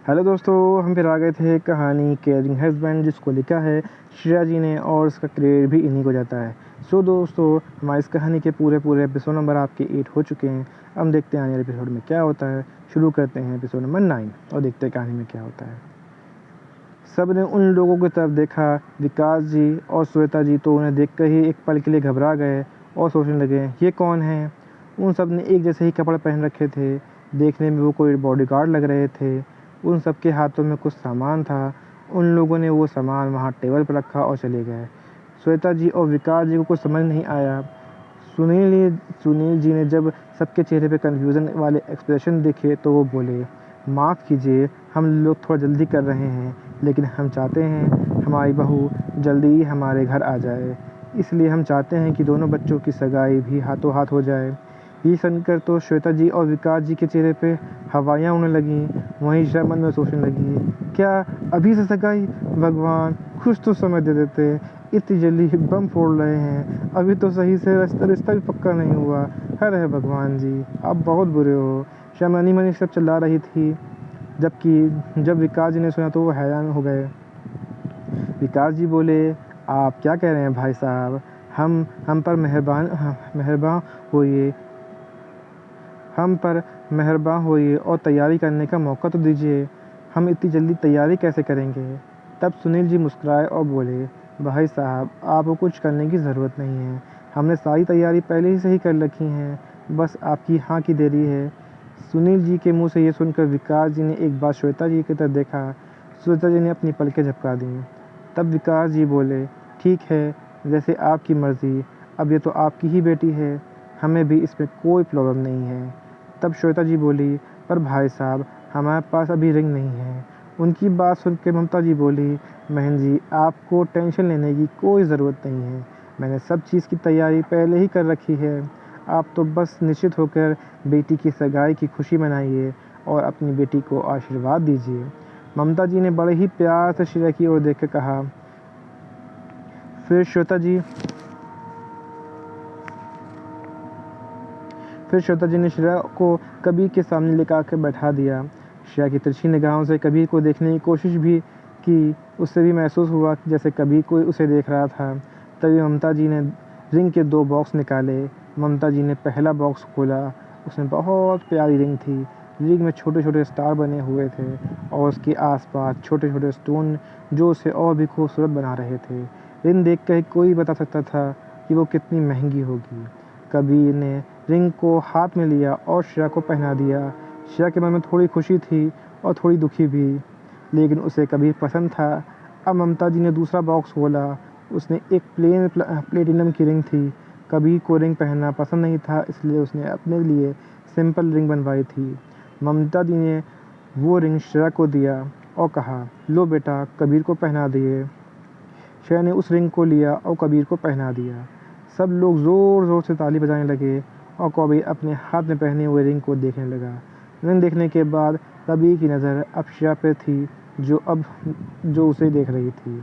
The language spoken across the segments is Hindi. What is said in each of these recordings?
हेलो दोस्तों, हम फिर आ गए थे कहानी केयरिंग हस्बैंड, जिसको लिखा है श्रेया जी ने और इसका क्रेडिट भी इन्हीं को जाता है। सो दोस्तों, हमारी इस कहानी के पूरे एपिसोड नंबर आपके 8 हो चुके हैं। हम देखते हैं आने वाले एपिसोड में क्या होता है। शुरू करते हैं एपिसोड नंबर 9 और देखते हैं कहानी में क्या होता है। सब ने उन लोगों की तरफ देखा। विकास जी और श्वेता जी तो उन्हें देखकर ही एक पल के लिए घबरा गए और सोचने लगे, ये कौन है। उन सब ने एक जैसे ही कपड़े पहन रखे थे। देखने में वो कोई बॉडीगार्ड लग रहे थे। उन सब के हाथों में कुछ सामान था। उन लोगों ने वो सामान वहाँ टेबल पर रखा और चले गए। श्वेता जी और विकास जी को कुछ समझ नहीं आया। सुनील जी ने जब सबके चेहरे पे कन्फ्यूज़न वाले एक्सप्रेशन देखे तो वो बोले, माफ़ कीजिए, हम लोग थोड़ा जल्दी कर रहे हैं, लेकिन हम चाहते हैं हमारी बहू जल्दी ही हमारे घर आ जाए। इसलिए हम चाहते हैं कि दोनों बच्चों की सगाई भी हाथों हाथ हो जाए। ये सुनकर तो श्वेता जी और विकास जी के चेहरे पे हवाइयाँ उड़ने लगीं। वहीं ईशा मन में सोचने लगी, क्या अभी से सगाई? भगवान, कुछ तो समय दे देते। इतनी जल्दी बम फोड़ रहे हैं, अभी तो सही से रिश्ता भी पक्का नहीं हुआ। अरे भगवान जी, आप बहुत बुरे हो। ईशा मनी मनी सब चिल्ला रही थी। जब विकास जी ने सुना तो वो हैरान हो गए। विकास जी बोले, आप क्या कह रहे हैं भाई साहब? हम पर मेहरबान होइए, हम पर मेहरबान होइए और तैयारी करने का मौका तो दीजिए। हम इतनी जल्दी तैयारी कैसे करेंगे? तब सुनील जी मुस्कुराए और बोले, भाई साहब, आपको कुछ करने की ज़रूरत नहीं है। हमने सारी तैयारी पहले ही से ही कर रखी है, बस आपकी हाँ की देरी है। सुनील जी के मुंह से ये सुनकर विकास जी ने एक बार श्वेता जी की तरफ देखा। श्वेता जी ने अपनी पलकें झपका दी। तब विकास जी बोले, ठीक है, जैसे आपकी मर्ज़ी। अब ये तो आपकी ही बेटी है, हमें भी इसमें कोई प्रॉब्लम नहीं है। तब श्वेता जी बोली, पर भाई साहब, हमारे पास अभी रिंग नहीं है। उनकी बात सुन के ममता जी बोली, बहन जी, आपको टेंशन लेने की कोई ज़रूरत नहीं है। मैंने सब चीज़ की तैयारी पहले ही कर रखी है। आप तो बस निश्चित होकर बेटी की सगाई की खुशी मनाइए और अपनी बेटी को आशीर्वाद दीजिए। ममता जी ने बड़े ही प्यार से श्रेया की ओर देख कर कहा। फिर श्वेता जी ने श्रेया को कबीर के सामने लेकर आकर बैठा दिया। श्रेया की तिरछी निगाहों से कबीर को देखने की कोशिश भी की। उससे भी महसूस हुआ कि जैसे कबीर कोई उसे देख रहा था। तभी ममता जी ने रिंग के 2 बॉक्स निकाले। ममता जी ने पहला बॉक्स खोला। उसमें बहुत प्यारी रिंग थी। रिंग में छोटे छोटे स्टार बने हुए थे और उसके आसपास छोटे छोटे स्टोन जो उसे और भी खूबसूरत बना रहे थे। रिंग देख कर कोई बता सकता था कि वो कितनी महंगी होगी। कबीर ने रिंग को हाथ में लिया और श्रेया को पहना दिया। श्रेया के मन में थोड़ी खुशी थी और थोड़ी दुखी भी, लेकिन उसे कबीर पसंद था। अब ममता जी ने दूसरा बॉक्स खोला। उसने एक प्लेटिनम की रिंग थी। कबीर को रिंग पहनना पसंद नहीं था, इसलिए उसने अपने लिए सिंपल रिंग बनवाई थी। ममता जी ने वो रिंग श्रेया को दिया और कहा, लो बेटा, कबीर को पहना दिए। श्रेया ने उस रिंग को लिया और कबीर को पहना दिया। सब लोग ज़ोर ज़ोर से ताली बजाने लगे और कबीर अपने हाथ में पहने हुए रिंग को देखने लगा। रिंग देखने के बाद कबीर की नज़र अब श्रेया पे थी, जो उसे देख रही थी।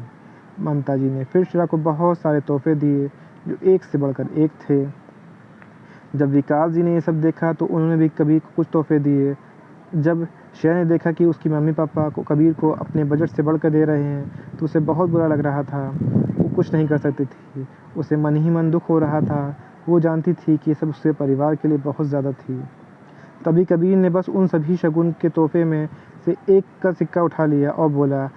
ममता जी ने फिर श्रेया को बहुत सारे तोहफे दिए, जो एक से बढ़कर एक थे। जब विकास जी ने ये सब देखा तो उन्होंने भी कबीर को कुछ तोहफे दिए। जब श्रेया ने देखा कि उसकी मम्मी पापा को कबीर को अपने बजट से बढ़कर दे रहे हैं तो उसे बहुत बुरा लग रहा था। वो कुछ नहीं कर सकती थी। उसे मन ही मन दुख हो रहा था। वो जानती थी कि ये सब उसके परिवार के लिए बहुत ज़्यादा थी। तभी कबीर ने बस उन सभी शगुन के तोहफे में से एक का सिक्का उठा लिया और बोला,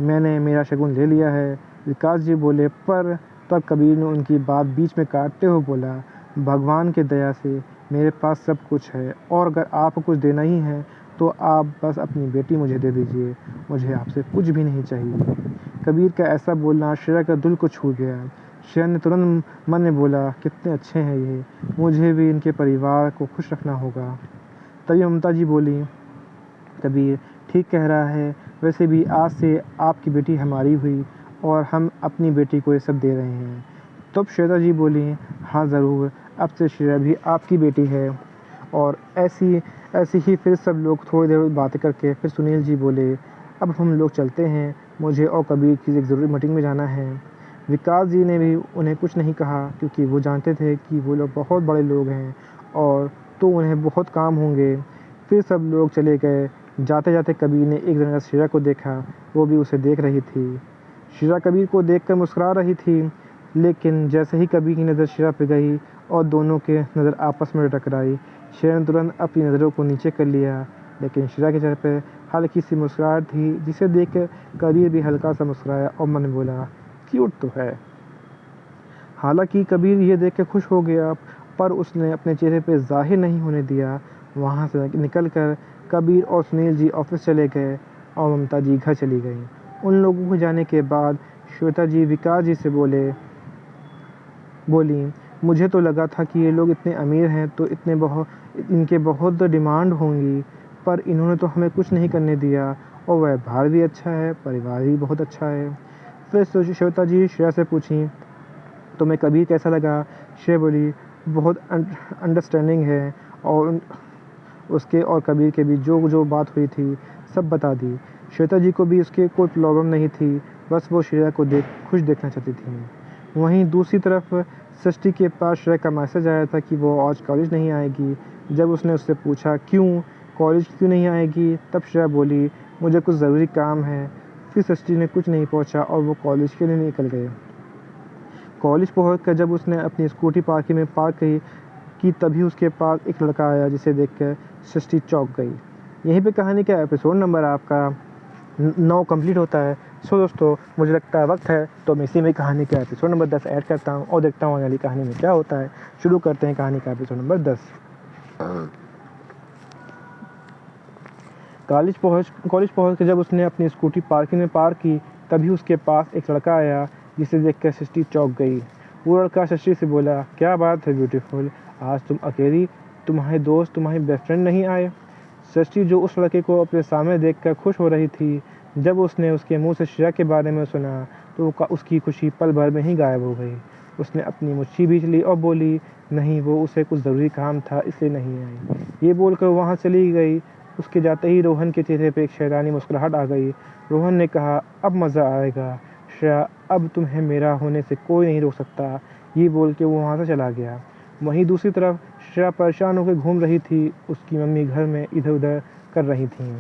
मैंने मेरा शगुन ले लिया है। विकास जी बोले, पर तब कबीर ने उनकी बात बीच में काटते हुए बोला, भगवान के दया से मेरे पास सब कुछ है और अगर आपको कुछ देना ही है तो आप बस अपनी बेटी मुझे दे दीजिए। मुझे आपसे कुछ भी नहीं चाहिए। कबीर का ऐसा बोलना श्रेया का दिल को छू गया। श्रेया ने तुरंत मन में बोला, कितने अच्छे हैं ये, मुझे भी इनके परिवार को खुश रखना होगा। तभी ममता जी बोली, कबीर ठीक कह रहा है, वैसे भी आज से आपकी बेटी हमारी हुई और हम अपनी बेटी को ये सब दे रहे हैं। तब श्वेता जी बोली, हाँ ज़रूर, अब से श्रेया भी आपकी बेटी है। और ऐसी ही फिर सब लोग थोड़ी देर बातें करके फिर सुनील जी बोले, अब हम लोग चलते हैं, मुझे और कबीर की एक ज़रूरी मीटिंग में जाना है। विकास जी ने भी उन्हें कुछ नहीं कहा, क्योंकि वो जानते थे कि वो लोग बहुत बड़े लोग हैं और तो उन्हें बहुत काम होंगे। फिर सब लोग चले गए। जाते जाते कबीर ने एक जगह शीरा को देखा, वो भी उसे देख रही थी। शीरा कबीर को देखकर मुस्कुरा रही थी, लेकिन जैसे ही कबीर की नज़र शीरा पे गई और दोनों के नज़र आपस में टकराई, शीरा ने तुरंत अपनी नज़रों को नीचे कर लिया। लेकिन शीरा के चेहरे पे हल्की सी मुस्कुराहट थी, जिसे देख कर कबीर भी हल्का सा मुस्कुराया और मन में बोला, क्यूट तो है। हालांकि कबीर ये देख कर खुश हो गया, पर उसने अपने चेहरे पे जाहिर नहीं होने दिया। वहाँ से निकलकर कबीर और सुनील जी ऑफिस चले गए और ममता जी घर चली गई। उन लोगों को जाने के बाद श्वेता जी विकास जी से बोली, मुझे तो लगा था कि ये लोग इतने अमीर हैं तो इनके बहुत डिमांड होंगी, पर इन्होंने तो हमें कुछ नहीं करने दिया और व्यवहार भी अच्छा है, परिवार भी बहुत अच्छा है। फिर श्वेता जी श्रेया से पूछी, तुम्हें कबीर कैसा लगा? श्रेया बोली, बहुत अंडरस्टैंडिंग है और उसके और कबीर के बीच जो बात हुई थी सब बता दी। श्वेता जी को भी उसके कोई प्रॉब्लम नहीं थी, बस वो श्रेया को खुश देखना चाहती थी। वहीं दूसरी तरफ सृष्टि के पास श्रेया का मैसेज आया था कि वो आज कॉलेज नहीं आएगी। जब उसने उससे पूछा कॉलेज क्यों नहीं आएगी, तब श्रेया बोली, मुझे कुछ ज़रूरी काम है। फिर सृष्टि ने कुछ नहीं पूछा और वो कॉलेज के लिए निकल गए। कॉलेज पहुंचकर जब उसने अपनी स्कूटी पार्किंग में पार्क की तभी उसके पास एक लड़का आया, जिसे देखकर सृष्टि चौंक गई। यहीं पे कहानी का एपिसोड नंबर आपका 9 कंप्लीट होता है। सो दोस्तों, मुझे लगता है वक्त है तो मैं इसी में कहानी का एपिसोड नंबर 10 ऐड करता हूँ और देखता हूँ आने वाली कहानी में क्या होता है। शुरू करते हैं कहानी का एपिसोड नंबर 10। कॉलेज पहुँच कर जब उसने अपनी स्कूटी पार्किंग में पार्क की तभी उसके पास एक लड़का आया, जिसे देखकर सृष्टि चौंक गई। वो लड़का सृष्टि से बोला, क्या बात है ब्यूटीफुल, आज तुम अकेली, तुम्हारे दोस्त तुम्हारी बेस्ट फ्रेंड नहीं आए? सृष्टि जो उस लड़के को अपने सामने देखकर खुश हो रही थी, जब उसने उसके मुंह से श्रेया के बारे में सुना तो उसकी खुशी पल भर में ही गायब हो गई। उसने अपनी मुट्ठी भींच ली और बोली, नहीं, वो उसे कुछ ज़रूरी काम था इसलिए नहीं आई। ये बोलकर वहाँ चली गई। उसके जाते ही रोहन के चेहरे पे एक शैतानी मुस्कुराहट आ गई। रोहन ने कहा, अब मज़ा आएगा श्रेया, अब तुम्हें मेरा होने से कोई नहीं रोक सकता। ये बोल के वो वहाँ से चला गया। वहीं दूसरी तरफ श्रेया परेशान होकर घूम रही थी। उसकी मम्मी घर में इधर उधर कर रही थी,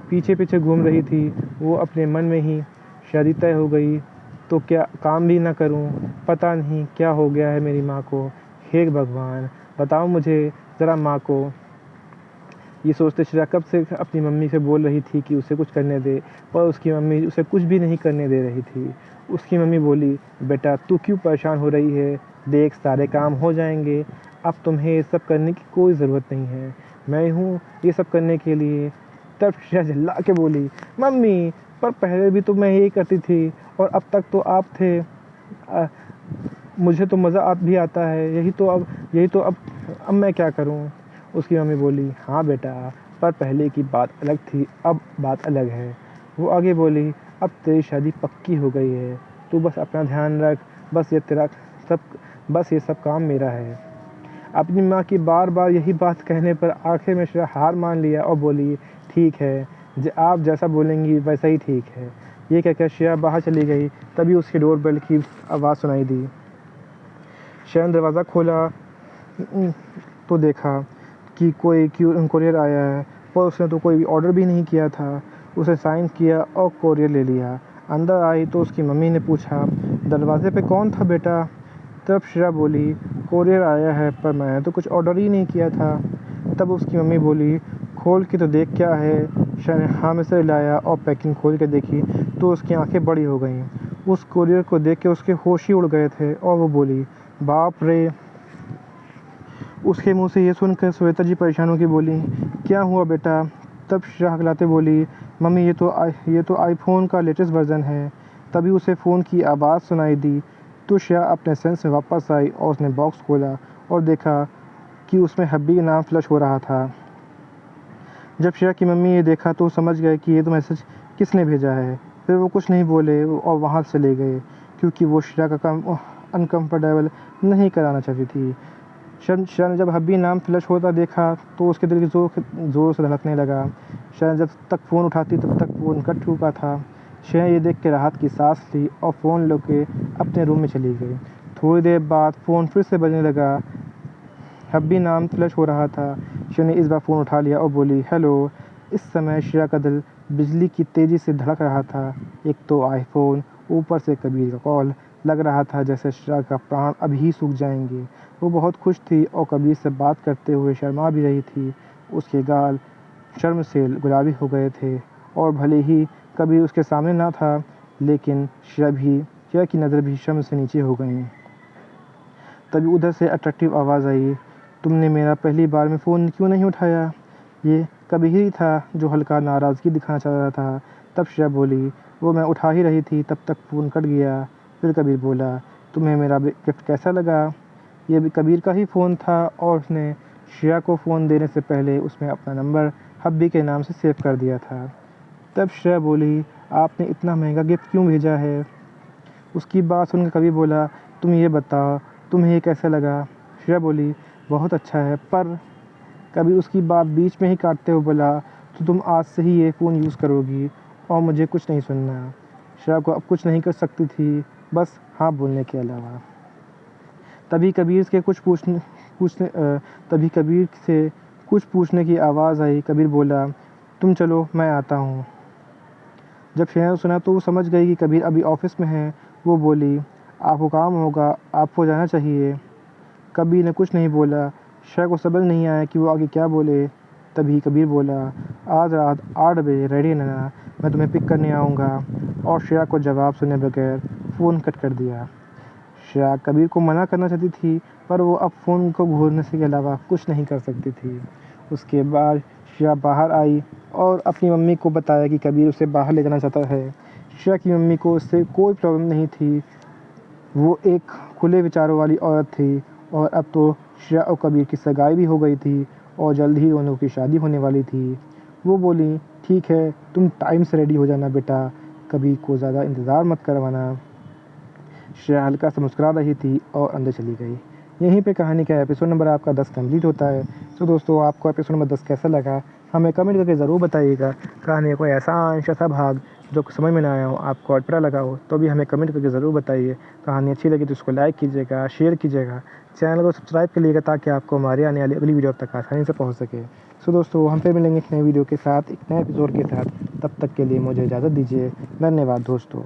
पीछे पीछे घूम रही थी। वो अपने मन में ही, शादी तय हो गई तो क्या काम भी ना करूं, पता नहीं क्या हो गया है मेरी माँ को, हे भगवान बताओ मुझे ज़रा माँ को। ये सोचते श्रेया कब से अपनी मम्मी से बोल रही थी कि उसे कुछ करने दे, पर उसकी मम्मी उसे कुछ भी नहीं करने दे रही थी। उसकी मम्मी बोली, बेटा तू क्यों परेशान हो रही है, देख सारे काम हो जाएंगे, अब तुम्हें ये सब करने की कोई ज़रूरत नहीं है, मैं हूँ ये सब करने के लिए। तब श्रेया चिल्ला के बोली, मम्मी पर पहले भी तो मैं यही करती थी और अब तक तो आप थे, मुझे तो मज़ा भी आता है, यही तो अब मैं क्या करूँ? उसकी मम्मी बोली, हाँ बेटा, पर पहले की बात अलग थी, अब बात अलग है। वो आगे बोली, अब तेरी शादी पक्की हो गई है, तू बस अपना ध्यान रख, बस ये सब काम मेरा है। अपनी माँ की बार बार यही बात कहने पर आखिर में श्रेया हार मान लिया और बोली, ठीक है, आप जैसा बोलेंगी वैसा ही ठीक है। ये कहकर श्रेया बाहर चली गई। तभी उसके डोरबेल की आवाज़ सुनाई दी। श्रेया ने दरवाज़ा खोला तो देखा कि कोई कोरियर आया है, पर उसने तो कोई ऑर्डर भी नहीं किया था। उसे साइन किया और कोरियर ले लिया। अंदर आई तो उसकी मम्मी ने पूछा, दरवाजे पे कौन था बेटा? तब श्रेया बोली, कोरियर आया है पर मैंने तो कुछ ऑर्डर ही नहीं किया था। तब उसकी मम्मी बोली, खोल के तो देख क्या है। श्रेया ने हाँ में से लाया और पैकिंग खोल के देखी तो उसकी आंखें बड़ी हो गईं। उस कोरियर को देख के उसके होश ही उड़ गए थे और वो बोली, बाप रे। उसके मुंह से ये सुनकर श्वेता जी परेशान होकर बोली, क्या हुआ बेटा? तब श्रेया हकलाते बोली, मम्मी ये तो आईफोन का लेटेस्ट वर्ज़न है। तभी उसे फ़ोन की आवाज़ सुनाई दी तो श्रेया अपने सेंस में वापस आई और उसने बॉक्स खोला और देखा कि उसमें हब्बी का नाम फ्लश हो रहा था। जब श्रेया की मम्मी ये देखा तो समझ गए कि ये तो मैसेज किसने भेजा है। फिर वो कुछ नहीं बोले और वहाँ से चले गए, क्योंकि वो श्रेया का काम अनकम्फर्टेबल नहीं कराना चाहती थी। श्रेया ने जब हब्बी नाम फ्लश होता देखा तो उसके दिल की ज़ोर से धड़कने लगा। श्रेया जब तक फ़ोन उठाती तब तक फ़ोन कट चुका था। श्रेया ये देख के राहत की सांस ली और फ़ोन लेके अपने रूम में चली गई। थोड़ी देर बाद फ़ोन फिर से बजने लगा। हब्बी नाम फ्लश हो रहा था। श्रेया ने इस बार फ़ोन उठा लिया और बोली, हेलो, इस समय श्रेया का दिल बिजली की तेज़ी से धड़क रहा था। एक तो आईफ़ोन, ऊपर से कबीर का कॉल। लग रहा था जैसे श्रेया का प्राण अभी ही सूख जाएंगे। वो बहुत खुश थी और कबीर से बात करते हुए शर्मा भी रही थी। उसके गाल शर्म से गुलाबी हो गए थे और भले ही कबीर उसके सामने ना था, लेकिन श्रेया की नज़र भी शर्म से नीचे हो गई। तभी उधर से अट्रैक्टिव आवाज़ आई, तुमने मेरा पहली बार में फ़ोन क्यों नहीं उठाया? ये कबीर ही था जो हल्का नाराज़गी दिखाना चाह रहा था। तब श्रेया बोली, वो मैं उठा ही रही थी, तब तक फ़ोन कट गया। फिर कबीर बोला, तुम्हें मेरा गिफ्ट कैसा लगा? ये भी कबीर का ही फ़ोन था और उसने श्रेया को फ़ोन देने से पहले उसमें अपना नंबर हब्बी के नाम से सेव कर दिया था। तब श्रेया बोली, आपने इतना महंगा गिफ्ट क्यों भेजा है? उसकी बात सुनकर कबीर बोला, तुम ये बताओ, तुम्हें ये कैसा लगा? श्रेया बोली, बहुत अच्छा है। पर कबीर उसकी बात बीच में ही काटते हुए बोला, तो तुम आज से ही ये फ़ोन यूज़ करोगी और मुझे कुछ नहीं सुनना। श्रेया को अब कुछ नहीं कर सकती थी, बस हाँ बोलने के अलावा। तभी कबीर से कुछ पूछने की आवाज़ आई। कबीर बोला, तुम चलो मैं आता हूँ। जब श्रेया ने सुना तो वो समझ गई कि कबीर अभी ऑफिस में है। वो बोली, आपको काम होगा, आपको जाना चाहिए। कबीर ने कुछ नहीं बोला। श्रेया को समझ नहीं आया कि वो आगे क्या बोले। तभी कबीर बोला, आज रात 8 बजे रेडी रहना, मैं तुम्हें पिक करने आऊँगा। और श्रेया को जवाब सुने बगैर फ़ोन कट कर दिया। श्रेया कबीर को मना करना चाहती थी, पर वो अब फ़ोन को घूरने के अलावा कुछ नहीं कर सकती थी। उसके बाद श्रेया बाहर आई और अपनी मम्मी को बताया कि कबीर उसे बाहर ले जाना चाहता है। श्रेया की मम्मी को उससे कोई प्रॉब्लम नहीं थी। वो एक खुले विचारों वाली औरत थी और अब तो श्रेया और कबीर की सगाई भी हो गई थी और जल्द ही दोनों की शादी होने वाली थी। वो बोली, ठीक है, तुम टाइम से रेडी हो जाना बेटा, कबीर को ज़्यादा इंतज़ार मत करवाना। श्रेया हल्का सा मुस्कुरा रही थी और अंदर चली गई। यहीं पे कहानी का एपिसोड नंबर आपका 10 कंप्लीट होता है। तो दोस्तों, आपको एपिसोड नंबर 10 कैसा लगा हमें कमेंट करके ज़रूर बताइएगा। कहानी का कोई ऐसा अंश ऐसा भाग जो समझ में ना आया हो, आपको अटपटा लगा हो, तो भी हमें कमेंट करके ज़रूर बताइए। कहानी अच्छी लगी तो उसको लाइक कीजिएगा, शेयर कीजिएगा, चैनल को सब्सक्राइब करिएगा ताकि आपको हमारी आने वाली अगली वीडियो तक आसानी से पहुँच सके। सो दोस्तों, हम फिर मिलेंगे एक नई वीडियो के साथ, एक नए एपिसोड के साथ। तब तक के लिए मुझे इजाज़त दीजिए। धन्यवाद दोस्तों।